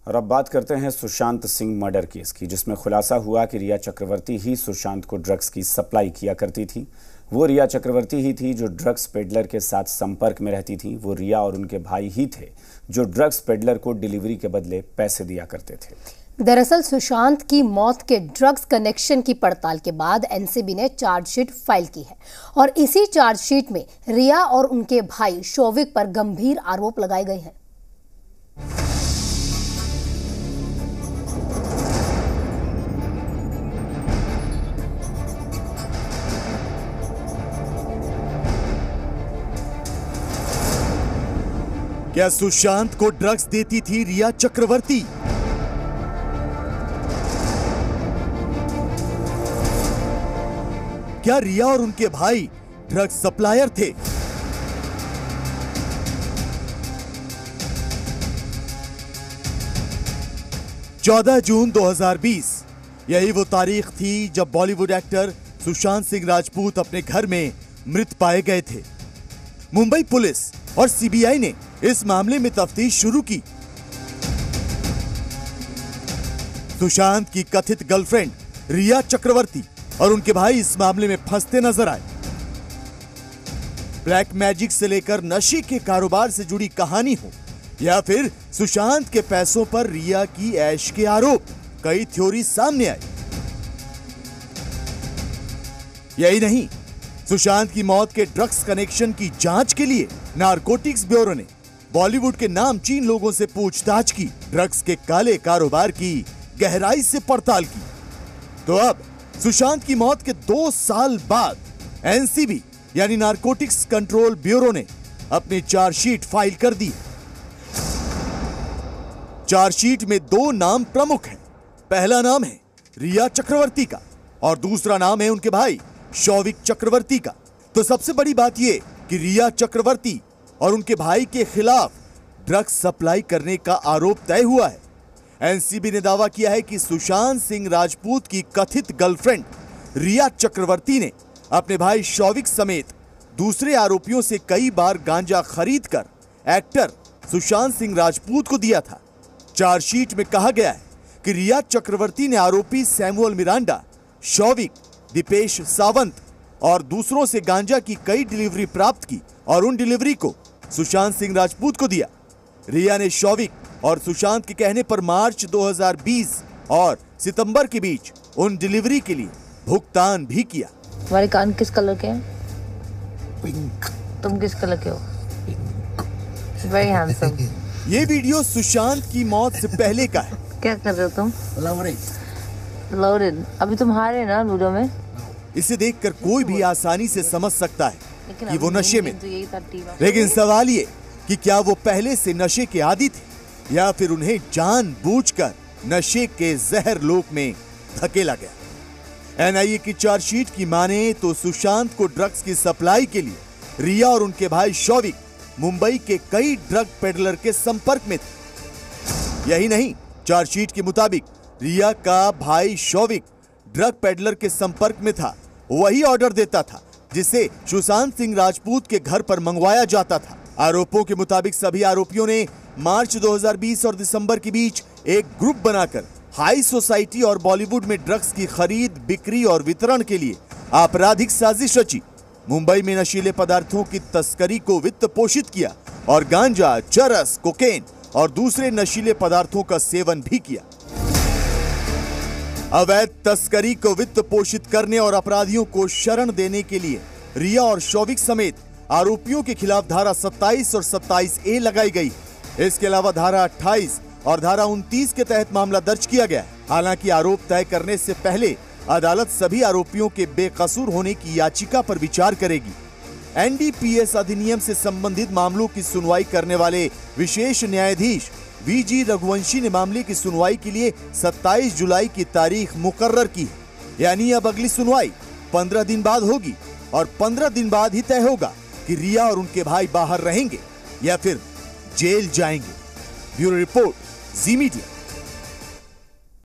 और अब बात करते हैं सुशांत सिंह मर्डर केस की, जिसमें खुलासा हुआ कि रिया चक्रवर्ती ही सुशांत को ड्रग्स की सप्लाई किया करती थी। वो रिया चक्रवर्ती ही थी जो ड्रग्स पेडलर के साथ संपर्क में रहती थी। वो रिया और उनके भाई ही थे जो ड्रग्स पेडलर को डिलीवरी के बदले पैसे दिया करते थे। दरअसल सुशांत की मौत के ड्रग्स कनेक्शन की पड़ताल के बाद एनसीबी ने चार्जशीट फाइल की है और इसी चार्जशीट में रिया और उनके भाई शौविक पर गंभीर आरोप लगाए गए हैं। क्या सुशांत को ड्रग्स देती थी रिया चक्रवर्ती? क्या रिया और उनके भाई ड्रग्स सप्लायर थे? चौदह जून 2020 यही वो तारीख थी जब बॉलीवुड एक्टर सुशांत सिंह राजपूत अपने घर में मृत पाए गए थे। मुंबई पुलिस और सीबीआई ने इस मामले में तफ्तीश शुरू की। सुशांत की कथित गर्लफ्रेंड रिया चक्रवर्ती और उनके भाई इस मामले में फंसते नजर आए। ब्लैक मैजिक से लेकर नशे के कारोबार से जुड़ी कहानी हो या फिर सुशांत के पैसों पर रिया की ऐश के आरोप, कई थ्योरी सामने आई। यही नहीं, सुशांत की मौत के ड्रग्स कनेक्शन की जांच के लिए नारकोटिक्स ब्यूरो ने बॉलीवुड के नामचीन लोगों से पूछताछ की, ड्रग्स के काले कारोबार की गहराई से पड़ताल की। तो अब सुशांत की मौत के 2 साल बाद एनसीबी यानी नारकोटिक्स कंट्रोल ब्यूरो ने अपनी चार्जशीट फाइल कर दी। चार्जशीट में 2 नाम प्रमुख हैं। पहला नाम है रिया चक्रवर्ती का और दूसरा नाम है उनके भाई शौविक चक्रवर्ती का। तो सबसे बड़ी बात यह कि रिया चक्रवर्ती और उनके भाई के खिलाफ ड्रग्स सप्लाई करने का आरोप तय हुआ है। एनसीबी ने दावा किया है कि सुशांत सिंह राजपूत की कथित गर्लफ्रेंड रिया चक्रवर्ती ने अपने भाई शौविक समेत दूसरे आरोपियों से कई बार गांजा खरीदकर एक्टर सुशांत सिंह राजपूत को दिया था। चार्जशीट में कहा गया है कि रिया चक्रवर्ती ने आरोपी सैमुअल मिरांडा, शौविक, दीपेश सावंत और दूसरों से गांजा की कई डिलीवरी प्राप्त की और उन डिलीवरी को सुशांत सिंह राजपूत को दिया। रिया ने शौविक और सुशांत के कहने पर मार्च 2020 और सितंबर के बीच उन डिलीवरी के लिए भुगतान भी किया। तुम्हारे कान किस कलर के हैं? पिंक। तुम किस कलर के हो? Very handsome. ये वीडियो सुशांत की मौत से पहले का है। क्या कर रहे हो तुम? लोडेड। अभी तुम हारे ना लूडो में? इसे देखकर कोई भी आसानी से समझ सकता है कि वो नशे में। तो लेकिन सवाल ये कि क्या वो पहले से नशे के आदी थे या फिर उन्हें जानबूझकर नशे के जहर लोक में धकेला गया। एनआईए की चार्जशीट की माने तो सुशांत को ड्रग्स की सप्लाई के लिए रिया और उनके भाई शौविक मुंबई के कई ड्रग पेडलर के संपर्क में थे। यही नहीं, चार्जशीट के मुताबिक रिया का भाई शौविक ड्रग पेडलर के संपर्क में था। वही ऑर्डर देता था जिसे सुशांत सिंह राजपूत के घर पर मंगवाया जाता था। आरोपों के मुताबिक सभी आरोपियों ने मार्च 2020 और दिसंबर के बीच एक ग्रुप बनाकर हाई सोसाइटी और बॉलीवुड में ड्रग्स की खरीद, बिक्री और वितरण के लिए आपराधिक साजिश रची। मुंबई में नशीले पदार्थों की तस्करी को वित्त पोषित किया और गांजा, चरस, कोकेन और दूसरे नशीले पदार्थों का सेवन भी किया। अवैध तस्करी को वित्त पोषित करने और अपराधियों को शरण देने के लिए रिया और शौविक समेत आरोपियों के खिलाफ धारा 27 और 27A लगाई गई। इसके अलावा धारा 28 और धारा 29 के तहत मामला दर्ज किया गया है। हालांकि आरोप तय करने से पहले अदालत सभी आरोपियों के बेकसूर होने की याचिका पर विचार करेगी। एनडीपीएस अधिनियम से संबंधित मामलों की सुनवाई करने वाले विशेष न्यायाधीश वीजी रघुवंशी ने मामले की सुनवाई के लिए 27 जुलाई की तारीख मुकर्रर की है। यानी अब अगली सुनवाई 15 दिन बाद होगी और 15 दिन बाद ही तय होगा कि रिया और उनके भाई बाहर रहेंगे या फिर जेल जाएंगे। ब्यूरो रिपोर्ट, जी मीडिया।